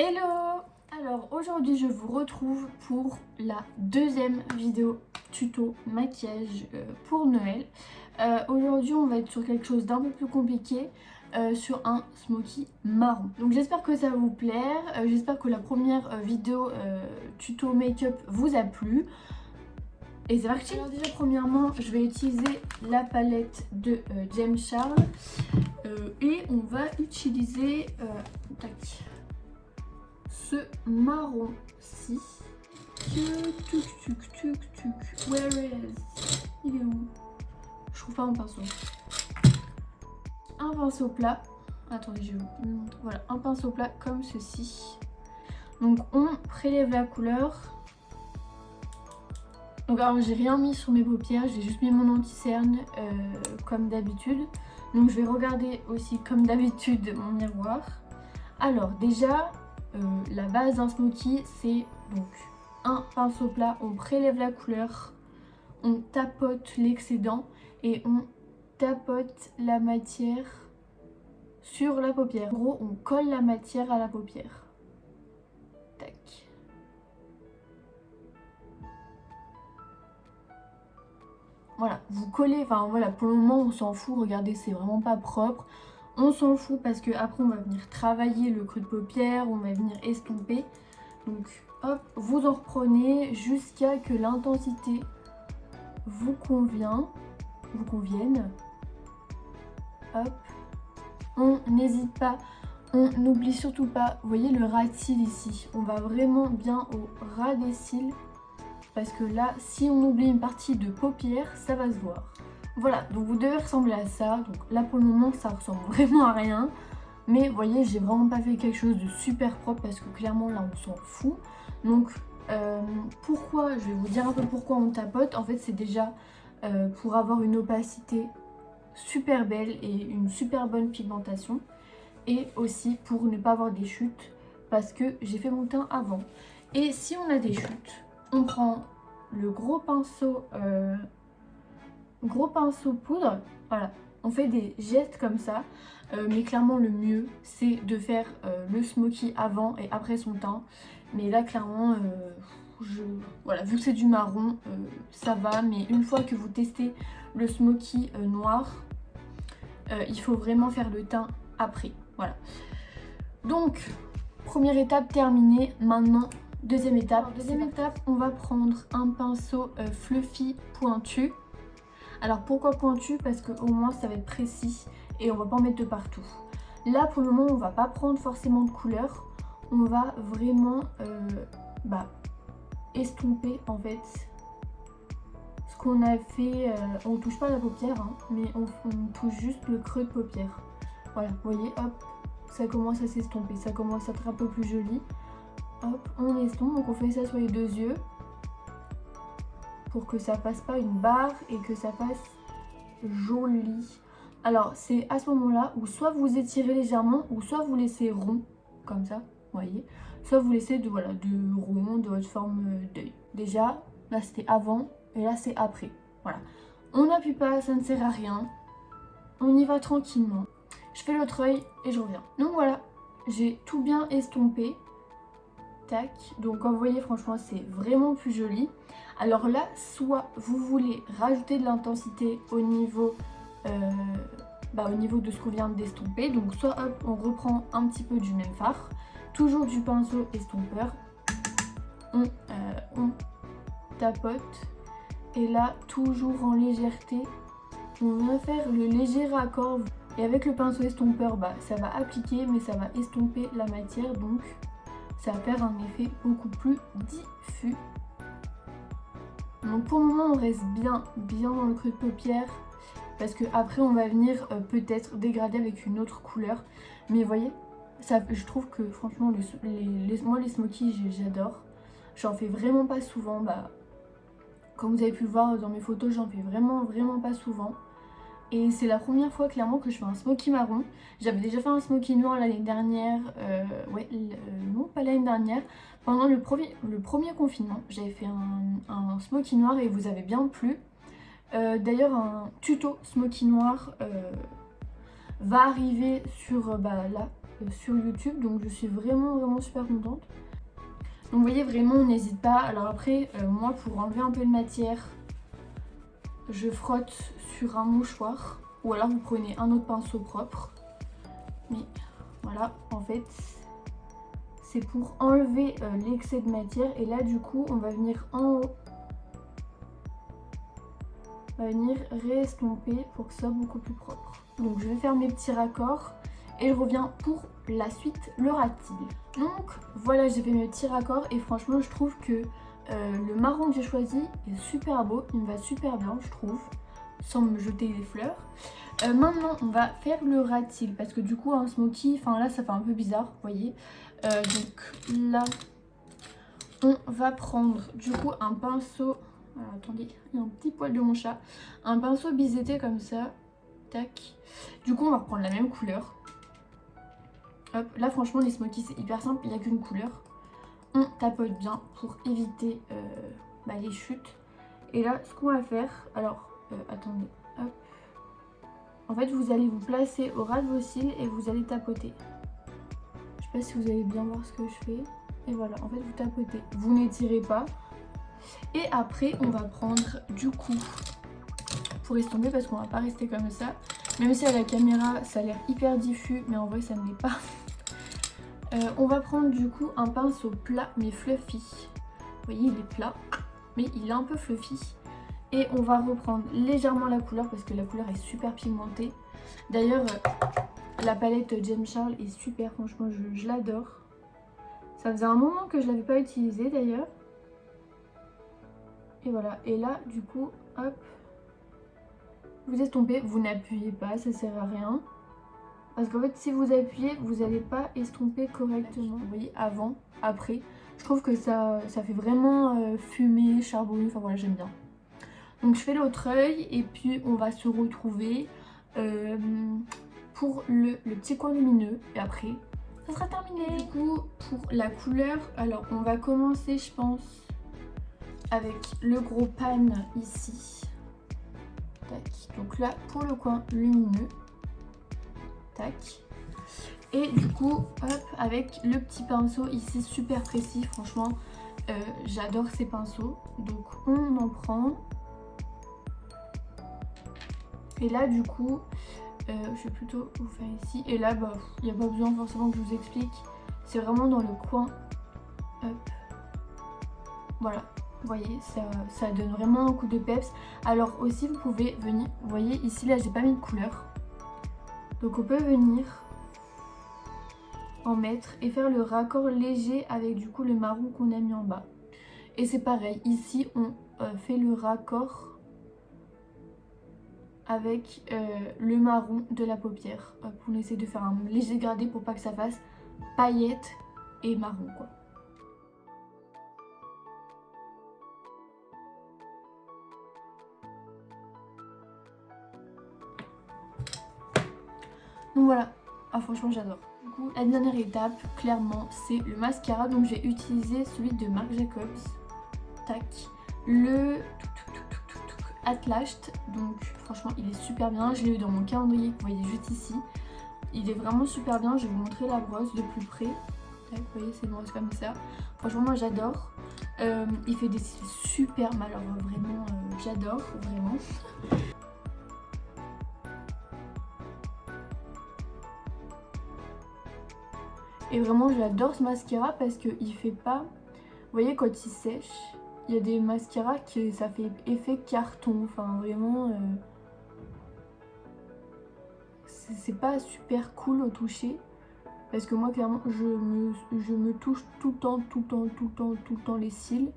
Hello! Alors aujourd'hui je vous retrouve pour la deuxième vidéo tuto maquillage pour Noël. Aujourd'hui on va être sur quelque chose d'un peu plus compliqué, sur un smoky marron. Donc j'espère que ça va vous plaire, j'espère que la première vidéo tuto make-up vous a plu. Et c'est parti! Alors déjà premièrement je vais utiliser la palette de James Charles et on va utiliser ce marron-ci. Where is? Il est où? Je trouve pas mon pinceau. Un pinceau plat. Attendez, je vous montre. Voilà, un pinceau plat comme ceci. Donc on prélève la couleur. Donc alors j'ai rien mis sur mes paupières, j'ai juste mis mon anti-cerne comme d'habitude. Donc je vais regarder aussi comme d'habitude mon miroir. Alors déjà, la base d'un smoky, c'est donc un pinceau plat, on prélève la couleur, on tapote l'excédent et on tapote la matière sur la paupière. En gros, on colle la matière à la paupière. Tac. Voilà, vous collez, enfin voilà, pour le moment on s'en fout, regardez, c'est vraiment pas propre. On s'en fout parce que après on va venir travailler le creux de paupière, on va venir estomper. Donc hop, vous en reprenez jusqu'à que l'intensité vous convienne. Hop, on n'hésite pas, on n'oublie surtout pas, vous voyez le ras de cils ici, on va vraiment bien au ras des cils. Parce que là, si on oublie une partie de paupière, ça va se voir. Voilà, donc vous devez ressembler à ça. Donc là pour le moment, ça ressemble vraiment à rien. Mais vous voyez, j'ai vraiment pas fait quelque chose de super propre parce que clairement là on s'en fout. Donc pourquoi, je vais vous dire un peu pourquoi on tapote. En fait c'est déjà pour avoir une opacité super belle et une super bonne pigmentation. Et aussi pour ne pas avoir des chutes parce que j'ai fait mon teint avant. Et si on a des chutes, on prend le gros pinceau poudre, voilà, on fait des gestes comme ça, mais clairement le mieux c'est de faire le smoky avant et après son teint, mais là clairement, voilà, vu que c'est du marron, ça va, mais une fois que vous testez le smoky noir, il faut vraiment faire le teint après, voilà. Donc, première étape terminée, maintenant deuxième étape. Alors, deuxième étape, on va prendre un pinceau fluffy pointu. Alors pourquoi pointu? Parce qu'au moins ça va être précis et on va pas en mettre de partout. Là pour le moment on va pas prendre forcément de couleur, on va vraiment estomper en fait ce qu'on a fait. On touche pas la paupière hein, mais on touche juste le creux de paupière. Voilà, vous voyez, hop, ça commence à s'estomper, ça commence à être un peu plus joli. Hop, on estompe, donc on fait ça sur les deux yeux pour que ça fasse pas une barre et que ça fasse joli. Alors c'est à ce moment là où soit vous étirez légèrement ou soit vous laissez rond comme ça, vous voyez, soit vous laissez de rond, de votre forme d'œil. Déjà là c'était avant et là c'est après. Voilà, on n'appuie pas, ça ne sert à rien, on y va tranquillement. Je fais l'autre œil et je reviens. Donc voilà, j'ai tout bien estompé. Tac. Donc comme vous voyez franchement c'est vraiment plus joli. Alors là soit vous voulez rajouter de l'intensité au niveau de ce qu'on vient d'estomper. Donc soit hop, on reprend un petit peu du même fard, toujours du pinceau estompeur, on tapote et là toujours en légèreté on vient faire le léger raccord et avec le pinceau estompeur ça va appliquer mais ça va estomper la matière, donc ça va faire un effet beaucoup plus diffus. Donc pour le moment on reste bien dans le creux de paupière parce que après on va venir peut-être dégrader avec une autre couleur. Mais vous voyez, ça, je trouve que franchement moi les smokies j'adore. J'en fais vraiment pas souvent, comme vous avez pu le voir dans mes photos, j'en fais vraiment pas souvent. Et c'est la première fois clairement que je fais un smoky marron. J'avais déjà fait un smoky noir l'année dernière, non pas l'année dernière, pendant le premier confinement. J'avais fait un smoky noir et vous avez bien plu. D'ailleurs un tuto smoky noir va arriver sur sur YouTube, donc je suis vraiment super contente. Donc vous voyez, vraiment on n'hésite pas. Alors après moi, pour enlever un peu de matière, je frotte sur un mouchoir, ou alors vous prenez un autre pinceau propre. Mais voilà, en fait c'est pour enlever l'excès de matière. Et là du coup on va venir en haut, on va venir réestomper pour que ce soit beaucoup plus propre. Donc je vais faire mes petits raccords et je reviens pour la suite, le rat-il. Donc voilà, j'ai fait mes petits raccords et franchement je trouve que le marron que j'ai choisi est super beau, il me va super bien je trouve, sans me jeter des fleurs. Maintenant on va faire le rat-il parce que du coup un smoky, enfin là ça fait un peu bizarre, vous voyez. Donc là on va prendre du coup un pinceau, alors, attendez, il y a un petit poil de mon chat, un pinceau biseauté comme ça, tac. Du coup on va reprendre la même couleur. Hop, là franchement les smokies c'est hyper simple, il n'y a qu'une couleur. On tapote bien pour éviter les chutes. Et là ce qu'on va faire, alors attendez, hop. En fait vous allez vous placer au ras de vos cils et vous allez tapoter. Je sais pas si vous allez bien voir ce que je fais. Et voilà, en fait vous tapotez, vous n'étirez pas. Et après on va prendre du coup, pour estomper parce qu'on va pas rester comme ça. Même si à la caméra ça a l'air hyper diffus, mais en vrai ça ne l'est pas. On va prendre du coup un pinceau plat mais fluffy. Vous voyez il est plat mais il est un peu fluffy. Et on va reprendre légèrement la couleur parce que la couleur est super pigmentée. D'ailleurs la palette James Charles est super, franchement je l'adore. Ça faisait un moment que je l'avais pas utilisée d'ailleurs. Et voilà, et là du coup hop, vous estompez, vous n'appuyez pas, ça sert à rien. Parce qu'en fait si vous appuyez, vous n'allez pas estomper correctement. Vous voyez, avant, après, je trouve que ça fait vraiment fumée, charbonné, enfin voilà, j'aime bien. Donc je fais l'autre œil et puis on va se retrouver pour le petit coin lumineux. Et après, ça sera terminé. Du coup, pour la couleur, alors on va commencer je pense avec le gros pan ici. Tac. Donc là pour le coin lumineux. Tac. Et du coup hop, avec le petit pinceau ici super précis, franchement j'adore ces pinceaux. Donc on en prend. Et là du coup je vais plutôt vous faire ici. Et là bah il n'y a pas besoin forcément que je vous explique. C'est vraiment dans le coin. Hop. Voilà. Vous voyez, ça donne vraiment un coup de peps. Alors aussi vous pouvez venir, vous voyez ici là j'ai pas mis de couleur. Donc on peut venir en mettre et faire le raccord léger avec du coup le marron qu'on a mis en bas. Et c'est pareil, ici on fait le raccord avec le marron de la paupière. Hop, on essaie de faire un léger gradé pour pas que ça fasse paillettes et marron quoi. Donc voilà, ah franchement j'adore. Du coup la dernière étape clairement c'est le mascara, donc j'ai utilisé celui de Marc Jacobs. Tac, le At Last, donc franchement il est super bien, je l'ai eu dans mon calendrier que vous voyez juste ici. Il est vraiment super bien, je vais vous montrer la brosse de plus près. Tac, vous voyez c'est une brosse comme ça, franchement moi j'adore. Il fait des cils super mal, alors vraiment j'adore vraiment. Et vraiment j'adore ce mascara parce qu'il fait pas, vous voyez quand il sèche, il y a des mascaras qui ça fait effet carton, enfin vraiment c'est pas super cool au toucher. Parce que moi clairement je me touche tout le temps les cils.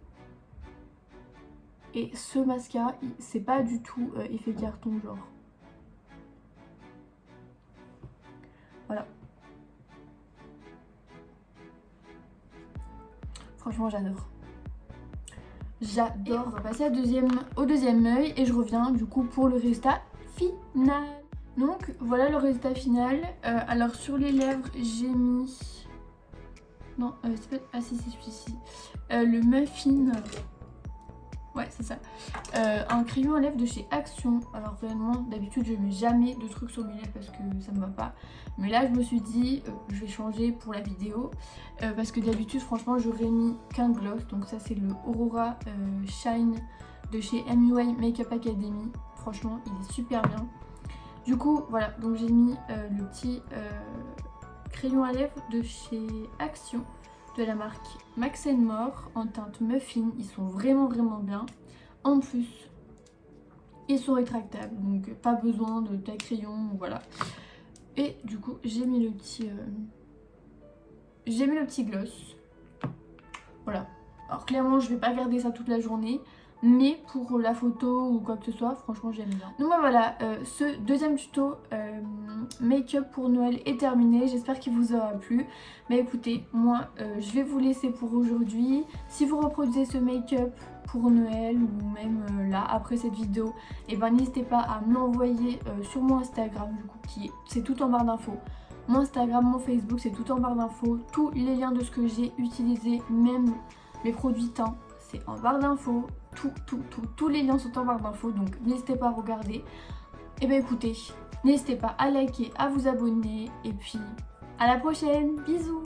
Et ce mascara c'est pas du tout effet carton genre. Voilà. Franchement j'adore. J'adore. On va passer au deuxième œil et je reviens du coup pour le résultat final. Donc voilà le résultat final. Alors sur les lèvres j'ai mis... Non, c'est pas... Ah si c'est celui-ci. Le muffin. Ouais, c'est ça. Un crayon à lèvres de chez Action. Alors réellement, d'habitude, je mets jamais de trucs sur mes lèvres parce que ça me va pas. Mais là, je me suis dit, je vais changer pour la vidéo. Parce que d'habitude, franchement, j'aurais mis qu'un gloss. Donc ça, c'est le Aurora Shine de chez MUA Makeup Academy. Franchement, il est super bien. Du coup, voilà. Donc j'ai mis le petit crayon à lèvres de chez Action, de la marque Max More en teinte muffin. Ils sont vraiment bien. En plus, ils sont rétractables, donc pas besoin de taille crayon, voilà. Et du coup, j'ai mis le petit gloss. Voilà. Alors clairement, je vais pas garder ça toute la journée, mais pour la photo ou quoi que ce soit, franchement j'aime bien. Donc voilà, ce deuxième tuto make-up pour Noël est terminé. J'espère qu'il vous aura plu. Mais écoutez, moi je vais vous laisser pour aujourd'hui. Si vous reproduisez ce make-up pour Noël ou même là après cette vidéo, et ben n'hésitez pas à me l'envoyer sur mon Instagram, du coup c'est tout en barre d'infos. Mon Instagram, mon Facebook, c'est tout en barre d'infos. Tous les liens de ce que j'ai utilisé, même mes produits teints, c'est en barre d'infos. Tous les liens sont en barre d'infos, donc n'hésitez pas à regarder. Et bien écoutez, n'hésitez pas à liker, à vous abonner, et puis à la prochaine, bisous.